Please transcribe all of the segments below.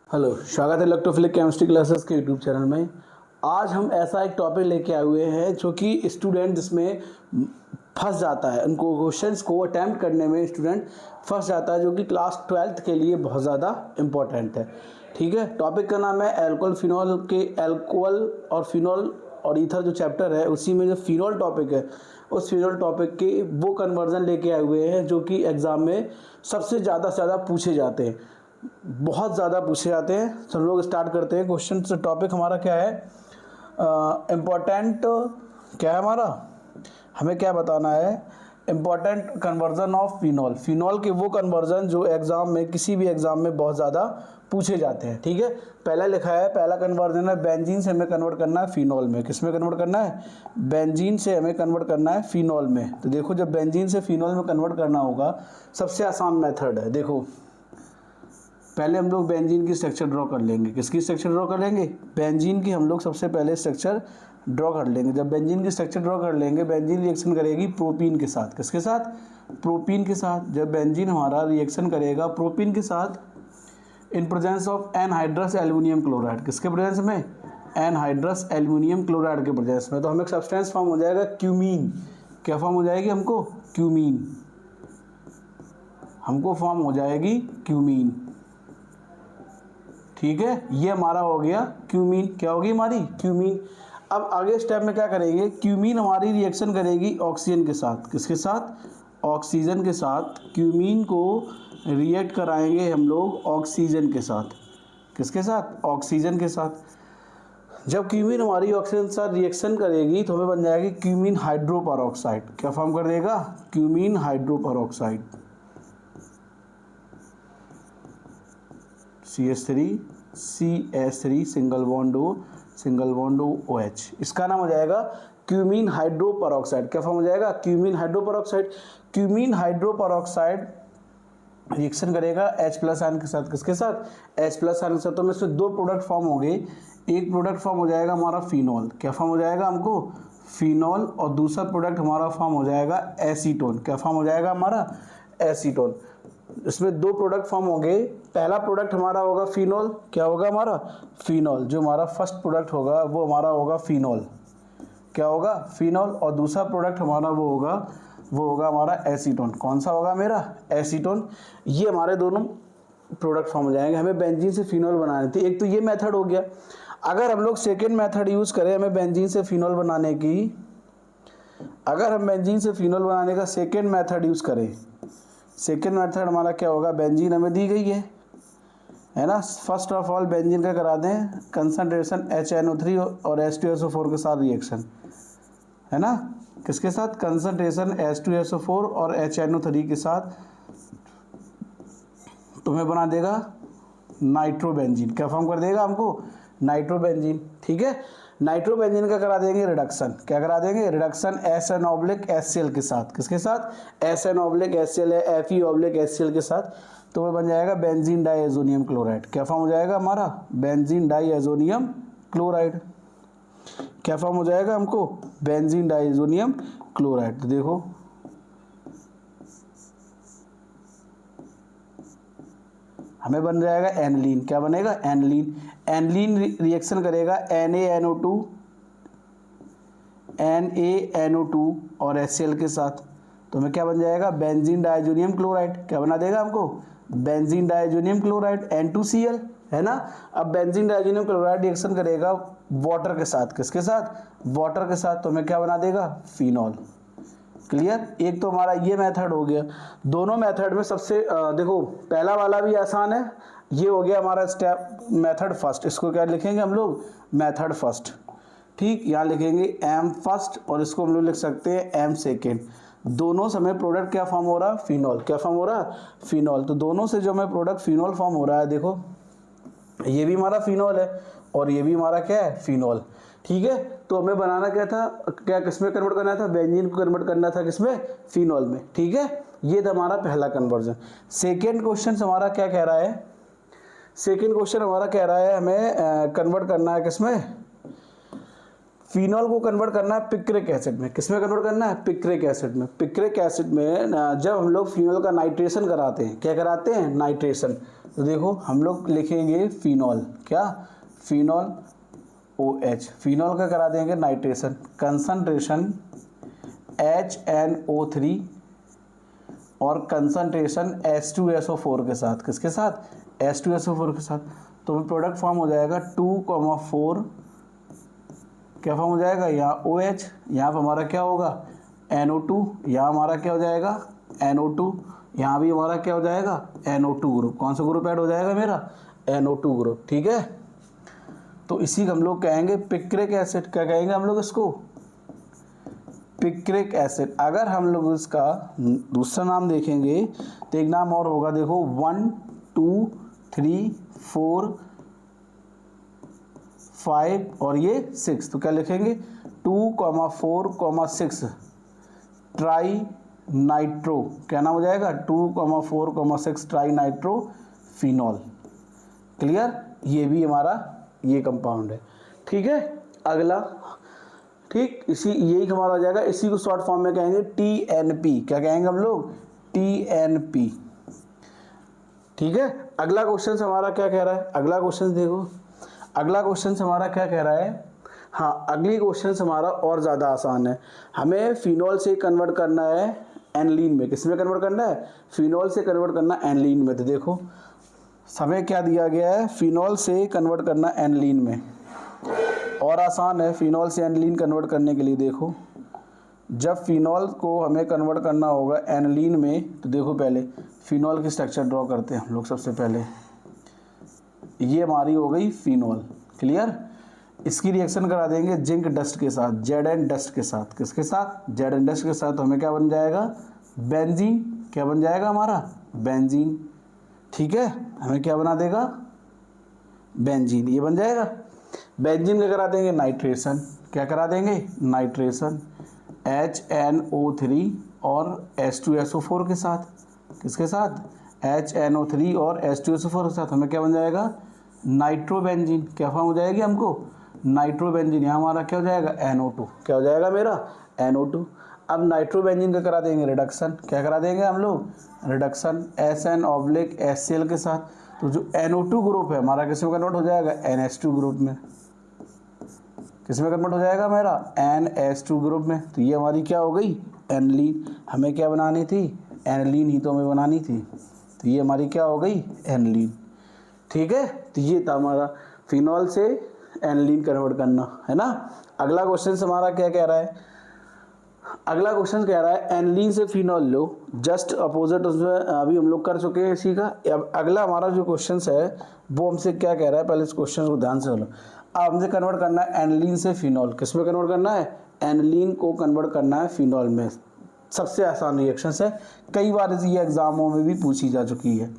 Hello, स्वागत है electrophilic chemistry classes के यूट्यूब चैनल में। आज हम ऐसा एक टॉपिक लेके आए हुए हैं जो कि स्टूडेंट जिसमें फंस जाता है, उनको क्वेश्चंस को अटैम्प्ट करने में स्टूडेंट फंस जाता है, जो कि क्लास 12th के लिए बहुत ज़्यादा इम्पोर्टेंट है। ठीक है, टॉपिक का नाम है एल्कोहल फिनॉल के एल्कोहल और फिनॉल और ईथर जो चैप्टर है उसी में जो फिनॉल टॉपिक है उस फिनॉल टॉपिक के वो कन्वर्जन लेके आए हुए हैं जो कि एग्ज़ाम में सबसे ज़्यादा पूछे जाते हैं, बहुत ज़्यादा पूछे जाते हैं। सब लोग स्टार्ट करते हैं क्वेश्चन से। टॉपिक हमारा क्या है, इम्पोर्टेंट क्या है हमारा, हमें क्या बताना है, important conversion of phenol. Phenol के वो कन्वर्जन जो एग्ज़ाम में, किसी भी एग्ज़ाम में बहुत ज़्यादा पूछे जाते हैं। ठीक है, पहला लिखा है, पहला कन्वर्जन है बेंजीन से हमें कन्वर्ट करना है फिनॉल में। किस में कन्वर्ट करना है? बेंजीन से हमें कन्वर्ट करना है फिनॉल में। तो देखो, जब बेंजीन से फिनॉल में कन्वर्ट करना होगा, सबसे आसान मेथड है। देखो, पहले हम लोग बेंजीन की स्ट्रक्चर ड्रॉ कर लेंगे। किसकी स्ट्रक्चर ड्रॉ कर लेंगे? बेंजीन की हम लोग सबसे पहले स्ट्रक्चर ड्रॉ कर लेंगे। जब बेंजीन की स्ट्रक्चर ड्रॉ कर लेंगे, बेंजीन रिएक्शन करेगी प्रोपीन के साथ। किसके साथ? प्रोपीन के साथ। जब बेंजीन हमारा रिएक्शन करेगा प्रोपीन के साथ in presence of anhydrous aluminium chloride. किसके प्रेजेंस में? एनहाइड्रस एल्यूमिनियम क्लोराइड के प्रेजेंस में। तो हमें एक सब्सटेंस फॉर्म हो जाएगा क्यूमीन। क्या फॉर्म हो जाएगी हमको? क्यूमीन। हमको फॉर्म हो जाएगी क्यूमीन। ठीक है, ये हमारा हो गया क्यूमीन। क्या होगी हमारी? क्यूमीन। अब आगे स्टेप में क्या करेंगे, क्यूमीन हमारी रिएक्शन करेगी ऑक्सीजन के साथ। किसके साथ? ऑक्सीजन के साथ। क्यूमीन को रिएक्ट कराएंगे हम लोग ऑक्सीजन के साथ। किसके साथ? ऑक्सीजन के साथ। जब क्यूमीन हमारी ऑक्सीजन के साथ रिएक्शन करेगी तो हमें बन जाएगी क्यूमीन हाइड्रोपेरोक्साइड। क्या फॉर्म कर देगा? Cumene hydroperoxide. CH3 single bond O OH, इसका नाम हो जाएगा क्यूमीन हाइड्रोपेरोक्साइड। क्या फॉर्म हो जाएगा? Cumene hydroperoxide. Cumene hydroperoxide reaction करेगा H+ आयन के साथ। किसके साथ? H+ आयन के साथ। तो में से दो प्रोडक्ट फॉर्म हो गए। एक प्रोडक्ट फॉर्म हो जाएगा हमारा फिनॉल। क्या फॉर्म हो जाएगा हमको? फिनॉल। और दूसरा प्रोडक्ट हमारा फॉर्म हो जाएगा एसीटोन। क्या फॉर्म हो जाएगा हमारा? एसीटोन। इसमें दो प्रोडक्ट फॉर्म हो गए। पहला प्रोडक्ट हमारा होगा फिनॉल। क्या होगा हमारा? फिनॉल। जो हमारा फर्स्ट प्रोडक्ट होगा वो हमारा होगा फिनॉल। क्या होगा? फिनॉल। और दूसरा प्रोडक्ट हमारा वो होगा हमारा एसीटोन। कौन सा होगा मेरा? एसीटोन। ये हमारे दोनों प्रोडक्ट फॉर्म हो जाएंगे। हमें बेंजीन से फिनॉल बनाने थे। एक तो ये मेथड हो गया। अगर हम लोग सेकेंड मेथड यूज करें हमें बेंजीन से फिनॉल बनाने की, अगर हम बेंजीन से फिनॉल बनाने का सेकेंड मेथड यूज करें, सेकेंड मेथड हमारा क्या होगा, बेंजीन हमें दी गई है ना। फर्स्ट ऑफ ऑल बेंजीन का करा दें कंसंट्रेशन HNO3 और H2SO4 के साथ रिएक्शन, है ना। किसके साथ? कंसंट्रेशन H2SO4 और HNO3 के साथ तुम्हें बना देगा नाइट्रोबेंजीन। क्या फॉर्म कर देगा हमको? नाइट्रोबेंजीन। ठीक है, नाइट्रोबेंजीन का करा देंगे रिडक्शन। क्या करा देंगे? रिडक्शन SN/HCl के साथ। किसके साथ? SN/HCl है, Fe/HCl के साथ। तो वह बन जाएगा बेंजीन डाइएजोनियम क्लोराइड। क्या फॉर्म हो जाएगा हमारा? Benzene diazonium chloride. क्या फॉर्म हो जाएगा हमको? Benzene diazonium chloride. तो देखो, हमें बन जाएगा एनलीन। क्या बनेगा? एनलीन। एनलीन रिएक्शन करेगा NaNO2 और HCl के साथ। तो हमें क्या बन जाएगा? Benzene diazonium chloride. क्या बना देगा हमको? बेंजीन डाइएजोनियम क्लोराइड N2Cl, है ना। अब बेंजीन डाइएजोनियम क्लोराइड रिएक्शन करेगा वाटर के साथ। किसके साथ? वाटर के साथ। तो हमें क्या बना देगा? फिनॉल। क्लियर। एक तो हमारा ये मेथड हो गया। दोनों मेथड में सबसे देखो, पहला वाला भी आसान है। ये हो गया हमारा स्टेप मेथड फर्स्ट। इसको क्या लिखेंगे हम लोग? Method first. ठीक, यहाँ लिखेंगे M फर्स्ट और इसको हम लोग लिख सकते हैं M सेकेंड। दोनों से हमें प्रोडक्ट क्या फॉर्म हो रहा है? फिनॉल। क्या फॉर्म हो रहा है? फिनॉल। तो दोनों से जो हमें प्रोडक्ट फिनॉल फॉर्म हो रहा है, देखो ये भी हमारा फिनॉल है और ये भी हमारा क्या है? फिनॉल। ठीक है, तो हमें बनाना क्या था, क्या किसमें कन्वर्ट करना था? बेंजीन को कन्वर्ट करना था किसमें? फिनॉल में। ठीक है, ये था हमारा पहला कन्वर्जन। सेकेंड क्वेश्चन हमारा क्या कह रहा है? सेकेंड क्वेश्चन हमारा कह रहा है हमें कन्वर्ट करना है किसमें? फिनॉल को कन्वर्ट करना है पिक्रिक एसिड में। किस में कन्वर्ट करना है? पिक्रिक एसिड में। पिक्रिक एसिड में जब हम लोग फिनॉल का नाइट्रेशन कराते हैं, क्या कराते हैं? नाइट्रेशन। तो देखो हम लोग लिखेंगे फिनॉल, क्या? Phenol OH। फिनॉल का करा देंगे नाइट्रेशन, कंसंट्रेशन HNO3 और कंसंट्रेशन H2SO4 के साथ। किसके साथ? H2SO4 के साथ। तो प्रोडक्ट फॉर्म हो जाएगा 2,4, क्या फॉर्म हो जाएगा? यहाँ OH, यहाँ पर हमारा क्या होगा? NO2, यहाँ हमारा क्या हो जाएगा? NO2, यहाँ भी हमारा क्या हो जाएगा? NO2 group. कौन सा ग्रुप ऐड हो जाएगा मेरा? NO2 group. ठीक है, तो इसी को हम लोग कहेंगे पिक्रिक एसिड। क्या कहेंगे हम लोग इसको? Picric acid. अगर हम लोग इसका दूसरा नाम देखेंगे तो एक नाम और होगा, देखो 1 2 3 4 5 और ये 6। तो क्या लिखेंगे? 2,4,6 ट्राई नाइट्रो। क्या नाम हो जाएगा? 2,4,6 ट्राई नाइट्रो फिनॉल। क्लियर? ये भी हमारा ये कंपाउंड है। ठीक है, अगला, ठीक, इसी यही हमारा हो जाएगा। इसी को शॉर्ट फॉर्म में कहेंगे TNP। क्या कहेंगे हम लोग? TNP। ठीक है, अगला क्वेश्चन हमारा क्या कह रहा है? अगला क्वेश्चन देखो, अगला क्वेश्चन हमारा क्या कह रहा है? हाँ, अगली क्वेश्चन हमारा और ज़्यादा आसान है। हमें फिनॉल से कन्वर्ट करना है एनलीन में। किस में कन्वर्ट करना है? फिनॉल से कन्वर्ट करना एनलीन में। तो देखो हमें क्या दिया गया है? फिनॉल से कन्वर्ट करना एनलीन में, और आसान है फिनॉल से एनलीन कन्वर्ट करने के लिए। देखो जब फिनॉल को हमें कन्वर्ट करना होगा एनलीन में, तो देखो पहले फिनॉल की स्ट्रक्चर ड्रॉ करते हैं हम लोग। सबसे पहले ये हमारी हो गई फिनॉल। क्लियर? इसकी रिएक्शन करा देंगे जिंक डस्ट के साथ, Zn डस्ट के साथ। किसके साथ? Zn डस्ट के साथ। तो हमें क्या बन जाएगा? बेंजीन। क्या बन जाएगा हमारा? बेंजीन। ठीक है, हमें क्या बना देगा? बेंजीन। ये बन जाएगा। बेंजीन का करा देंगे नाइट्रेशन। क्या करा देंगे? नाइट्रेशन HNO3 और H2SO4 के साथ। किसके साथ? HNO3 और H2SO4 के साथ। हमें क्या बन जाएगा? नाइट्रोबेंजीन। क्या फॉर्म हो जाएगी हमको? नाइट्रोबेंजीन। यहाँ हमारा क्या हो जाएगा? NO2। क्या हो जाएगा मेरा? NO2। अब नाइट्रोबेंजीन का करा देंगे रिडक्शन। क्या करा देंगे हम लोग? रिडक्शन SN/HCl के साथ। तो जो NO2 ग्रुप है हमारा किस में कन्वर्ट हो जाएगा? NH2 ग्रुप में। किस में कन्वर्ट हो जाएगा मेरा? NH2 ग्रुप में। तो ये हमारी क्या हो गई? एनलीन। हमें क्या बनानी थी? एनलीन ही तो हमें बनानी थी। तो ये हमारी क्या हो गई? एनलीन। ठीक है, तो ये था हमारा फिनॉल से एनलीन कन्वर्ट करना, है ना। अगला क्वेश्चन हमारा क्या कह रहा है? अगला क्वेश्चन कह रहा है एनलीन से फिनॉल लो, जस्ट अपोजिट। उसमें अभी हम लोग कर चुके हैं इसी का। अब अगला हमारा जो क्वेश्चन है वो हमसे क्या कह रहा है? पहले इस क्वेश्चन को ध्यान से सुनो। अब हमसे कन्वर्ट करना है एनलीन से फिनॉल। किस में कन्वर्ट करना है? एनलीन को कन्वर्ट करना है फिनॉल में। सबसे आसान रिएक्शन है, कई बार ये एग्जामों में भी पूछी जा चुकी है।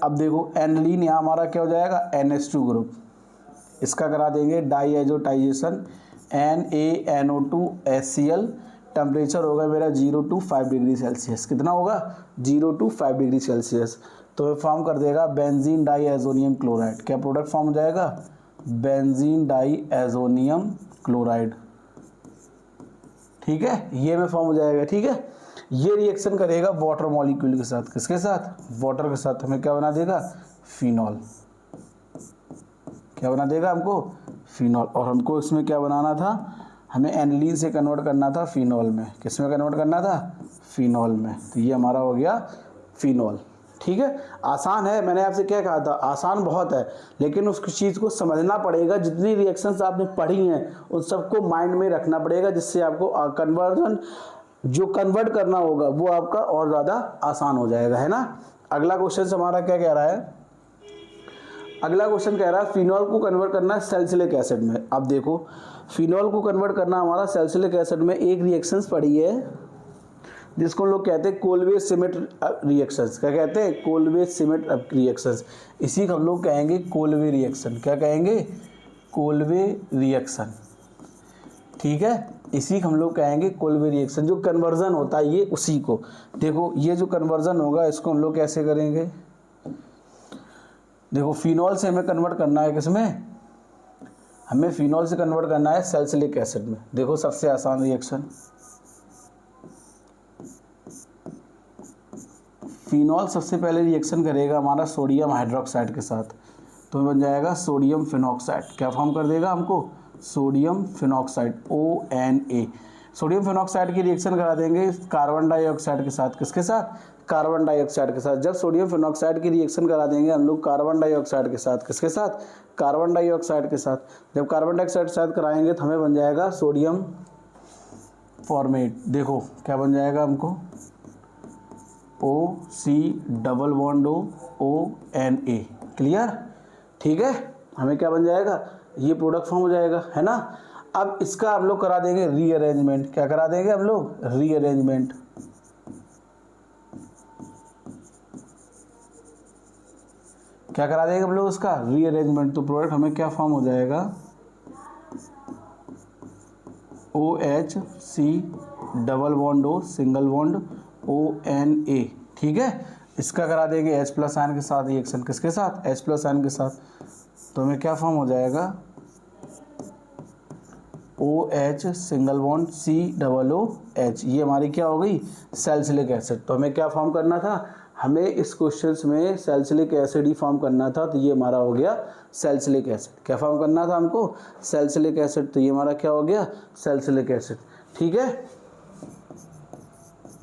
अब देखो एनलीन यहाँ हमारा क्या हो जाएगा? NH2 group. इसका करा देंगे डाईएजोटाइजेशन NaNO2HCl। टेम्परेचर होगा मेरा 0 to 5 डिग्री सेल्सियस। कितना होगा? 0 to 5 डिग्री सेल्सियस। तो फॉर्म कर देगा बेंजीन डाईएजोनियम क्लोराइड। क्या प्रोडक्ट फॉर्म हो जाएगा? Benzene diazonium chloride. ठीक है, ये में फॉर्म हो जाएगा। ठीक है, ये रिएक्शन करेगा वाटर मॉलिक्यूल के साथ। किसके साथ? वाटर के साथ। हमें क्या बना देगा? फिनॉल। क्या बना देगा हमको? फिनॉल। और हमको इसमें क्या बनाना था? हमें एनलीन से कन्वर्ट करना था फिनॉल में। किस में कन्वर्ट करना था? फिनॉल में। तो ये हमारा हो गया फिनॉल। ठीक है, आसान है। मैंने आपसे क्या कहा था? आसान बहुत है, लेकिन उस चीज़ को समझना पड़ेगा। जितनी रिएक्शंस आपने पढ़ी हैं उन सबको माइंड में रखना पड़ेगा, जिससे आपको कन्वर्जन जो कन्वर्ट करना होगा वो आपका और ज़्यादा आसान हो जाएगा, है ना। अगला क्वेश्चन हमारा क्या कह रहा है? अगला क्वेश्चन कह रहा है फिनॉल को कन्वर्ट करना है सैलिसिलिक एसिड में। अब देखो फिनॉल को कन्वर्ट करना हमारा सैलिसिलिक एसिड में। एक रिएक्शंस पड़ी है जिसको लोग कहते हैं कोल्वे सिमेट रिएक्शंस। क्या कहते हैं? कोल्वे सिमेट रिएक्शंस। इसी को हम लोग कहेंगे कोल्वे रिएक्शन। क्या कहेंगे? कोल्वे रिएक्शन। ठीक है, इसी को हम लोग कहेंगे कोल्वे रिएक्शन। जो कन्वर्जन होता है ये उसी को। देखो ये जो कन्वर्जन होगा इसको हम लोग कैसे करेंगे? देखो फिनॉल से हमें कन्वर्ट करना है किसमें? हमें फिनॉल से कन्वर्ट करना है सैलिसिलिक एसिड में। देखो सबसे आसान रिएक्शन, फिनॉल सबसे पहले रिएक्शन करेगा हमारा सोडियम हाइड्रोक्साइड के साथ, तो बन जाएगा सोडियम फिनॉक्साइड। क्या फॉर्म कर देगा हमको, sodium phenoxide ONA। Sodium phenoxide की रिएक्शन करा देंगे कार्बन डाइऑक्साइड के साथ, किसके साथ, कार्बन डाइऑक्साइड के साथ। जब सोडियम फिनॉक्साइड की रिएक्शन करा देंगे हम लोग कार्बन डाइऑक्साइड के साथ, किसके साथ, कार्बन डाइऑक्साइड के साथ। जब कार्बन डाइऑक्साइड के साथ कराएंगे तो हमें बन जाएगा सोडियम फॉर्मेट। देखो क्या बन जाएगा हमको, OC double bond ONA। Clear, ठीक है, हमें क्या बन जाएगा, ये प्रोडक्ट फॉर्म हो जाएगा, है ना। अब इसका हम लोग करा देंगे रीअरेंजमेंट। क्या करा देंगे हम लोग, रीअरेंजमेंट। क्या करा देंगे हम लोग इसका, रीअरेंजमेंट। तो प्रोडक्ट हमें क्या फॉर्म हो जाएगा, OHC double bond O single bond ONA। ठीक है, इसका करा देंगे H+ आयन के साथ रिएक्शन, किसके साथ, H+ आयन के साथ। तो हमें क्या फॉर्म हो जाएगा, OH सिंगल बॉन्ड COOH। ये हमारी क्या हो गई, सैलिसिलिक एसिड। तो हमें क्या फॉर्म करना था, हमें इस क्वेश्चंस में सैलिसिलिक एसिड ही फॉर्म करना था। तो ये हमारा हो गया सैलिसिलिक एसिड। क्या फॉर्म करना था हमको, सैलिसिलिक एसिड। तो ये हमारा क्या हो गया, सैलिसिलिक एसिड। ठीक है,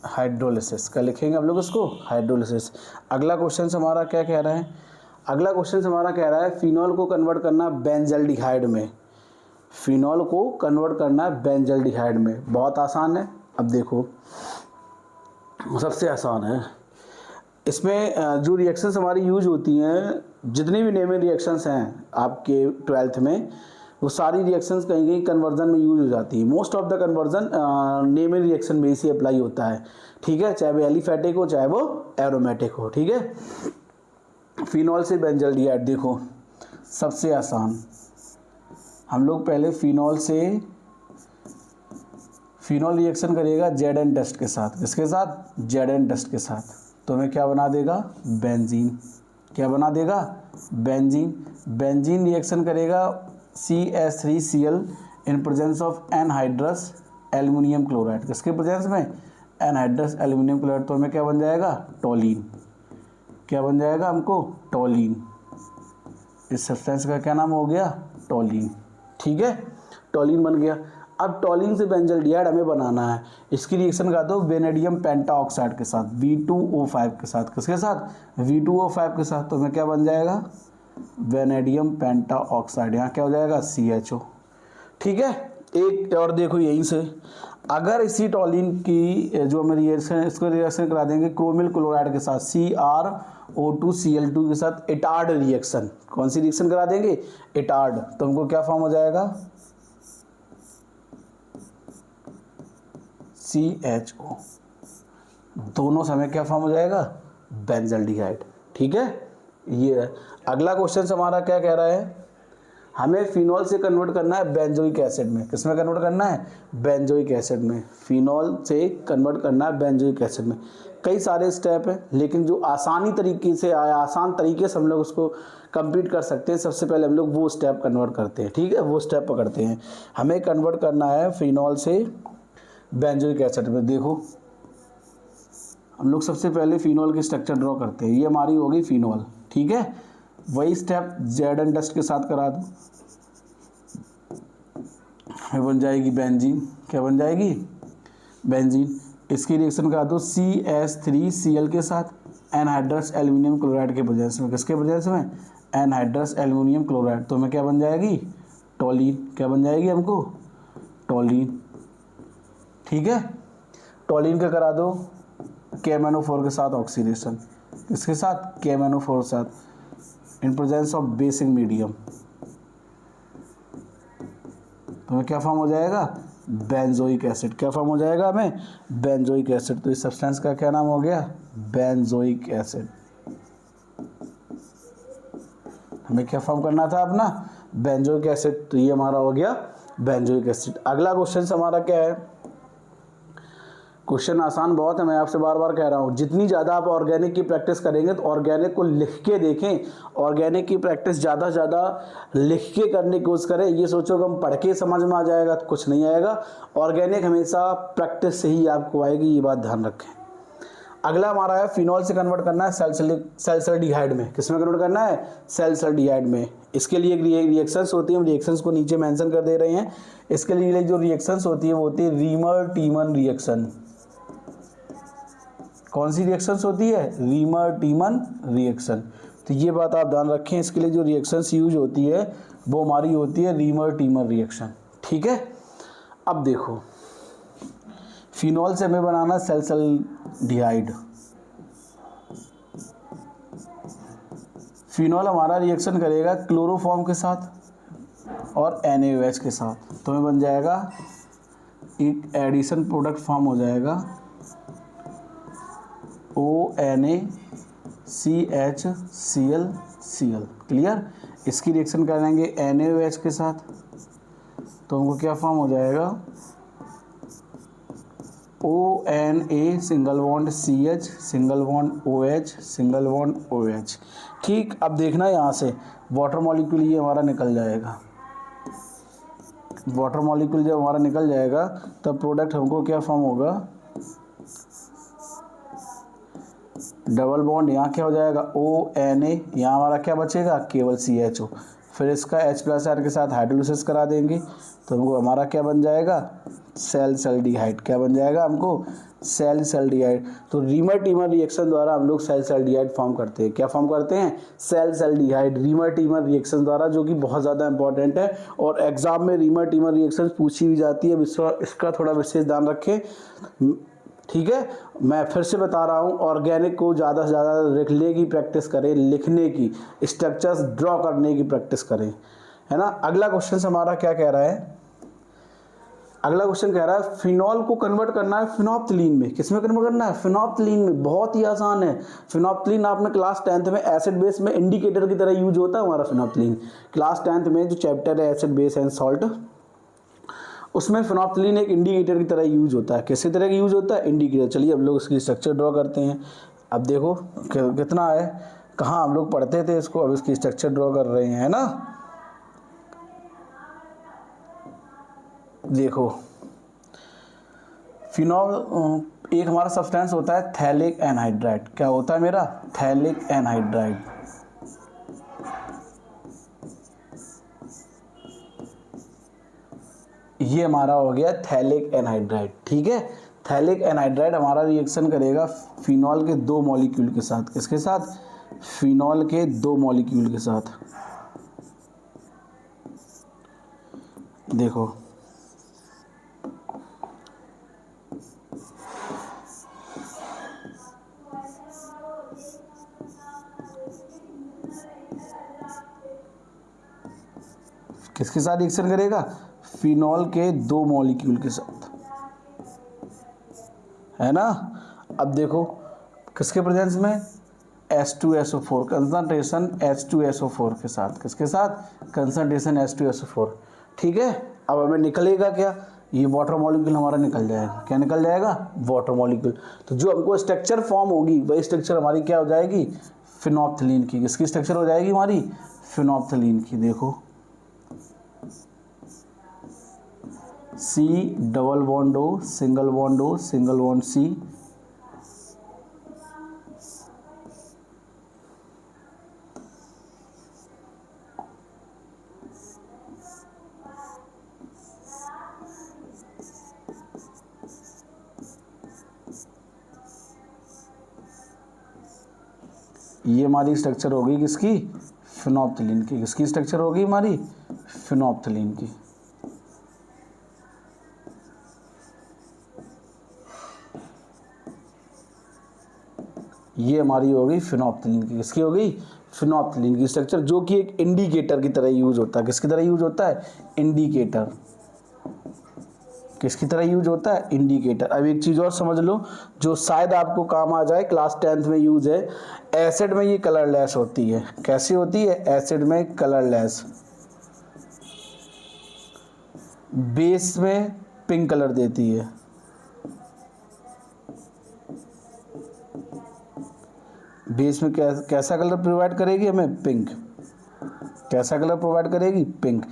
हाइड्रोलिसिस का लिखेंगे हम लोग इसको, हाइड्रोलिसिस। अगला क्वेश्चन हमारा क्या कह रहा है, अगला क्वेश्चन हमारा कह रहा है फिनॉल को कन्वर्ट करना बेंजल्डिहाइड में। फिनॉल को कन्वर्ट करना है बेंजल्डिहाइड में, बहुत आसान है। अब देखो सबसे आसान है, इसमें जो रिएक्शंस हमारी यूज होती हैं, जितनी भी नेमिंग रिएक्शंस हैं आपके 12th में, वो सारी रिएक्शंस कहीं कहीं कन्वर्जन में यूज हो जाती है। Most of the conversion naming reaction में इसी अप्लाई होता है। ठीक है, चाहे वो एलिफैटिक हो चाहे वो एरोमेटिक हो। ठीक है, फिनॉल से बेंजल्डिहाइड, देखो सबसे आसान, हम लोग पहले फिनॉल से, फिनॉल रिएक्शन करेगा Zn टेस्ट के साथ, किसके साथ, Zn टेस्ट के साथ। तो हमें क्या बना देगा, बेंजीन। क्या बना देगा, बेंजीन। बेंजीन रिएक्शन करेगा CH3Cl in presence of anhydrous aluminium chloride, किसके प्रेजेंस में, एनहाइड्रस एल्युमिनियम क्लोराइड। तो हमें क्या बन जाएगा, टोलीन। क्या बन जाएगा हमको, टोलीन। इस सब्सटेंस का क्या नाम हो गया, टोलीन। ठीक है, टोलीन बन गया। अब टोलीन से बेंजल्डिहाइड हमें बनाना है, इसकी रिएक्शन का दो वेनेडियम पेंटाऑक्साइड के साथ, V2O5 के साथ, किसके साथ, V2O5 के साथ। तो हमें क्या बन जाएगा, वेनेडियम पेंटाऑक्साइड। यहाँ क्या हो जाएगा, CHO। ठीक है, एक और देखो यहीं से, अगर इसी टोलीन की जो हमें रिएक्शन, इसको रिएक्शन करा देंगे क्रोमिल क्लोराइड के साथ, CrO2Cl2 के साथ एटार्ड रिएक्शन। कौन सी रिएक्शन करा देंगे, एटार्ड। तो हमको क्या फॉर्म हो जाएगा, CHO। दोनों समय क्या फॉर्म हो जाएगा, बेंजल्डिहाइड। ठीक है, ये अगला क्वेश्चन हमारा क्या कह रहा है, हमें फिनॉल से कन्वर्ट करना है बेंजोइक एसिड में। किसमें कन्वर्ट करना है, बेंजोइक एसिड में। फिनॉल से कन्वर्ट करना है बेंजोइक एसिड में। कई सारे स्टेप हैं, लेकिन जो आसान तरीके से हम लोग उसको कंप्लीट कर सकते हैं, सबसे पहले हम लोग वो स्टेप कन्वर्ट करते हैं। ठीक है, वो स्टेप पकड़ते हैं। हमें कन्वर्ट करना है फिनॉल से बेंजोइक एसिड में। देखो हम लोग सबसे पहले फिनॉल की स्ट्रक्चर ड्रॉ करते हैं। ये हमारी होगी फिनॉल। ठीक है, वही स्टेप Zn डस्ट के साथ करा दो, हमें बन जाएगी बेंजीन। क्या बन जाएगी, बेंजीन। इसकी रिएक्शन करा दो CH3Cl के साथ एनहाइड्रस एल्युमिनियम क्लोराइड के प्रेजेंस में, किसके प्रेजेंस में, एनहाइड्रस एल्युमिनियम क्लोराइड। तो हमें क्या बन जाएगी, टोलीन। क्या बन जाएगी हमको, टोलीन। ठीक है, टोलीन का करा दो KMnO4 के साथ ऑक्सीडेशन, किसके साथ, KMnO4 के साथ in presence of basic medium. तो हमें क्या फॉर्म हो जाएगा, बेंजोइक एसिड। क्या फॉर्म हो जाएगा हमें, बेंजोइक एसिड। तो इस सब्सटेंस का क्या नाम हो गया, बेंजोइक एसिड। हमें क्या फॉर्म करना था अपना, बेंजोइक एसिड। तो ये हमारा हो गया बेंजोइक एसिड। अगला क्वेश्चन हमारा क्या है, क्वेश्चन आसान बहुत है, मैं आपसे बार बार कह रहा हूँ। जितनी ज़्यादा आप ऑर्गेनिक की प्रैक्टिस करेंगे तो ऑर्गेनिक को लिख के देखें, ऑर्गेनिक की प्रैक्टिस ज़्यादा से ज़्यादा लिख के करने की कोशिश करें। ये सोचो कि हम पढ़ के समझ में आ जाएगा तो कुछ नहीं आएगा। ऑर्गेनिक हमेशा प्रैक्टिस से ही आपको आएगी, ये बात ध्यान रखें। अगला हमारा है फिनॉल से कन्वर्ट करना है सैलिसल्डिहाइड में। किस में कन्वर्ट करना है? सैलिसल्डिहाइड में। इसके लिए रिएक्शंस होती है, हम रिएक्शंस को नीचे मेंशन कर दे रहे हैं। इसके लिए जो रिएक्शंस होती है वो होती है रीमर टीमन रिएक्शन। कौन सी रिएक्शंस होती है? Reamer टीमन reaction. तो ये बात आप ध्यान रखें, इसके लिए जो रिएक्शंस यूज होती है वो हमारी होती है रीमर टीमन रिएक्शन। ठीक है, अब देखो फिनॉल से हमें बनाना सैलिसल्डिहाइड। फिनॉल हमारा रिएक्शन करेगा क्लोरोफॉर्म के साथ और NaOH के साथ, तो हमें बन जाएगा एक एडिशन प्रोडक्ट फॉर्म हो जाएगा ONaCHClCl। क्लियर? इसकी रिएक्शन करेंगे NaOH के साथ, तो हमको क्या फॉर्म हो जाएगा? ONA single bond CH single bond OH single bond OH। ठीक, अब देखना यहाँ से वाटर मॉलिक्यूल ये हमारा निकल जाएगा। वाटर मॉलिक्यूल जब हमारा निकल जाएगा तब प्रोडक्ट हमको क्या फॉर्म होगा? डबल बॉन्ड यहाँ क्या हो जाएगा? ONA, यहाँ हमारा क्या बचेगा? केवल CHO। फिर इसका H+R के साथ हाइड्रोलिसिस करा देंगे तो हमको हमारा क्या बन जाएगा? सैलिसल्डिहाइड। क्या बन जाएगा हमको? सैलिसल्डिहाइड। तो रीमर टीमर रिएक्शन द्वारा हम लोग सैलिसल्डिहाइड फॉर्म करते हैं। क्या फॉर्म करते हैं? सैलिसल्डिहाइड रीमर टीमर रिएक्शन द्वारा, जो कि बहुत ज़्यादा इंपॉर्टेंट है और एग्जाम में रीमर टीमर रिएक्शन पूछी भी जाती है। इसका थोड़ा विशेष ध्यान रखें। ठीक है, मैं फिर से बता रहा हूँ, ऑर्गेनिक को ज़्यादा से ज़्यादा लिखने की प्रैक्टिस करें, लिखने की, स्ट्रक्चर्स ड्रॉ करने की प्रैक्टिस करें, है ना। अगला क्वेश्चन हमारा क्या कह रहा है? अगला क्वेश्चन कह रहा है फिनॉल को कन्वर्ट करना है फिनोप्थिलीन में। किस में कन्वर्ट करना है? फिनोप्थिलीन में। बहुत ही आसान है। फिनोप्थिलीन आपने क्लास 10th में एसिड बेस में इंडिकेटर की तरह यूज होता है हमारा फिनोप्थिलीन। क्लास 10th में जो चैप्टर है एसिड बेस एंड सॉल्ट, उसमें फिनोप्थिलीन एक इंडिकेटर की तरह यूज होता है। किसी तरह का यूज होता है? इंडिकेटर। चलिए हम लोग इसकी स्ट्रक्चर ड्रॉ करते हैं। अब देखो कितना है, कहाँ हम लोग पढ़ते थे इसको, अब इसकी स्ट्रक्चर ड्रॉ कर रहे हैं, है ना। देखो फिनॉल एक हमारा सब्सटेंस होता है थैलिक एनहाइड्राइड। क्या होता है मेरा? Phthalic anhydride. ये हमारा हो गया थैलिक एनहाइड्राइड। ठीक है, थैलिक एनहाइड्राइड हमारा रिएक्शन करेगा फिनॉल के 2 मॉलिक्यूल के साथ। किसके साथ? फिनॉल के 2 मॉलिक्यूल के साथ। देखो किसके साथ रिएक्शन करेगा? फिनॉल के 2 मॉलिक्यूल के साथ, है ना। अब देखो किसके प्रेजेंस में? H2SO4 कंसंट्रेशन H2SO4 के साथ। किसके साथ? Concentration H2SO4। ठीक है, अब हमें निकलेगा क्या? ये वाटर मॉलिक्यूल हमारा निकल जाएगा। क्या निकल जाएगा? Water molecule. तो जो हमको स्ट्रक्चर फॉर्म होगी वही स्ट्रक्चर हमारी क्या हो जाएगी? फिनोप्थिलीन की। किसकी स्ट्रक्चर हो जाएगी हमारी? फिनोप्थिलीन की। देखो C double bond O single bond O single bond C, ये हमारी स्ट्रक्चर होगी किसकी? फिनोप्थिलीन की। किसकी स्ट्रक्चर होगी हमारी? फिनोप्थिलीन की। ये हमारी होगी फिनोप्थिलीन की। किसकी होगी? फिनोप्थिलीन की स्ट्रक्चर, जो कि एक इंडिकेटर की तरह यूज होता है। किसकी तरह यूज होता है? इंडिकेटर। किसकी तरह यूज होता है? इंडिकेटर। अब एक चीज़ और समझ लो जो शायद आपको काम आ जाए, क्लास 10th में यूज है। एसिड में ये कलरलेस होती है। कैसी होती है? एसिड में कलरलेस, बेस में पिंक कलर देती है। बेस में कैसा कलर प्रोवाइड करेगी हमें, पिंक। कैसा कलर प्रोवाइड करेगी, पिंक।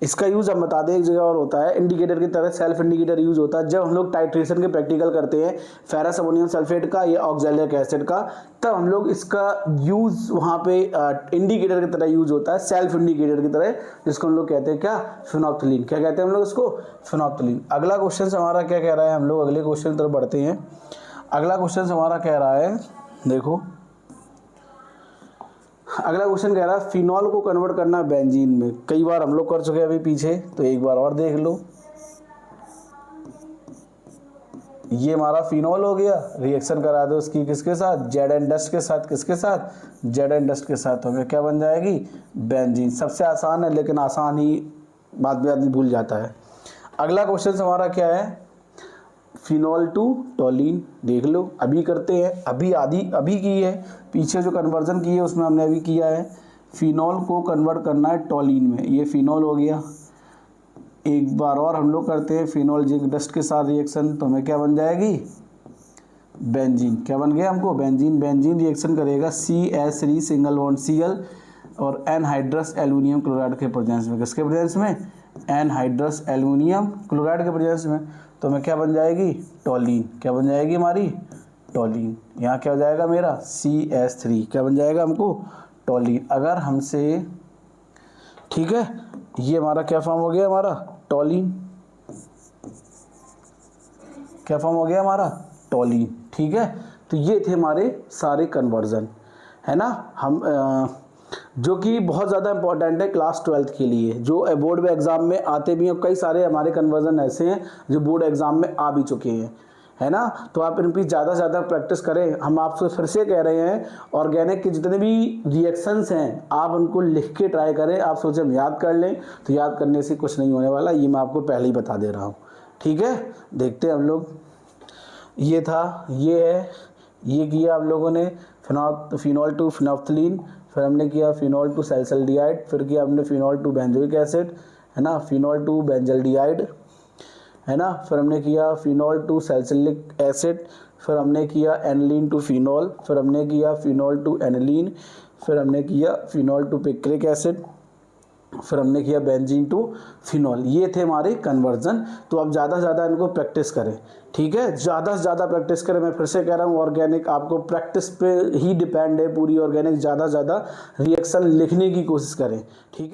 इसका यूज़ हम बता दें एक जगह और होता है, इंडिकेटर की तरह सेल्फ इंडिकेटर यूज़ होता है जब हम लोग टाइट्रेशन के प्रैक्टिकल करते हैं फेरस अमोनियम सल्फेट का या ऑक्सैलिक एसिड का, तब हम लोग इसका यूज़ वहाँ पे इंडिकेटर की तरह यूज़ होता है, सेल्फ इंडिकेटर की तरह, जिसको हम लोग कहते हैं क्या, फिनोप्थलीन। क्या कहते हैं हम लोग इसको, फिनोप्थलीन। अगला क्वेश्चन हमारा क्या कह रहा है, हम लोग अगले क्वेश्चन की तरफ बढ़ते हैं। अगला क्वेश्चन हमारा कह रहा है, देखो अगला क्वेश्चन कह रहा है फिनॉल को कन्वर्ट करना बेंजीन में। कई बार हम लोग कर चुके हैं अभी पीछे, तो एक बार और देख लो। ये हमारा फिनॉल हो गया, रिएक्शन करा दो उसकी किसके साथ, जेड एंड डस्ट के साथ। किसके साथ, जेड एंड डस्ट के साथ। हमें क्या बन जाएगी, बेंजीन। सबसे आसान है, लेकिन आसान ही बाद में आदमी भूल जाता है। अगला क्वेश्चन हमारा क्या है, फिनॉल टू टोलिन। देख लो अभी करते हैं, अभी की है, पीछे जो कन्वर्जन की है उसमें हमने अभी किया है। फिनॉल को कन्वर्ट करना है टोलिन में, ये फिनॉल हो गया। एक बार और हम लोग करते हैं फिनॉल जिंक डस्ट के साथ रिएक्शन, तो हमें क्या बन जाएगी, बेंजीन। क्या बन गया हमको, बेंजीन। बेंजीन रिएक्शन करेगा CH3 सिंगल बॉन्ड Cl और एनहाइड्रस एल्यूमिनियम क्लोराइड के प्रेजेंस में। किसके प्रेजेंस में, एनहाइड्रस एल्यूमिनियम क्लोराइड के प्रेजेंस में। तो हमें क्या बन जाएगी, टोलिन। क्या बन जाएगी हमारी, टोलिन। यहाँ क्या हो जाएगा मेरा, CH3। क्या बन जाएगा हमको, टोलिन। अगर हमसे, ठीक है, ये हमारा क्या फॉर्म हो गया, हमारा टोलिन। क्या फॉर्म हो गया हमारा, टोलिन। ठीक है, तो ये थे हमारे सारे कन्वर्जन, है ना। हम जो कि बहुत ज़्यादा इंपॉर्टेंट है क्लास 12th के लिए, जो बोर्ड में एग्ज़ाम में आते भी हैं। कई सारे हमारे कन्वर्जन ऐसे हैं जो बोर्ड एग्ज़ाम में आ भी चुके हैं, है ना। तो आप इन पर ज़्यादा से ज़्यादा प्रैक्टिस करें। हम आपसे फिर से कह रहे हैं, ऑर्गेनिक के जितने भी रिएक्शंस हैं आप उनको लिख के ट्राई करें। आप सोचें हम याद कर लें, तो याद करने से कुछ नहीं होने वाला, ये मैं आपको पहले ही बता दे रहा हूँ। ठीक है, देखते हैं हम लोग। ये था, ये है, ये किया हम लोगों ने फिनॉल टू फिनोप्थलीन, फिर हमने किया फिनॉल टू सैलिसल्डिहाइड, फिर किया हमने फिनॉल टू बेंजोइक एसिड, है ना, फिनॉल टू बेंजल्डिहाइड, है ना, फिर हमने किया फिनॉल टू सैलिसिलिक एसिड, फिर हमने किया एनिलीन टू फिनॉल, फिर हमने किया फिनॉल टू एनिलीन, फिर हमने किया फिनॉल टू पिक्रिक एसिड, फिर हमने किया बेंजीन टू फिनॉल। ये थे हमारे कन्वर्जन। तो अब ज़्यादा से ज़्यादा इनको प्रैक्टिस करें, ठीक है, ज़्यादा से ज़्यादा प्रैक्टिस करें। मैं फिर से कह रहा हूँ, ऑर्गेनिक आपको प्रैक्टिस पे ही डिपेंड है पूरी। ऑर्गेनिक ज़्यादा से ज़्यादा रिएक्शन लिखने की कोशिश करें, ठीक है।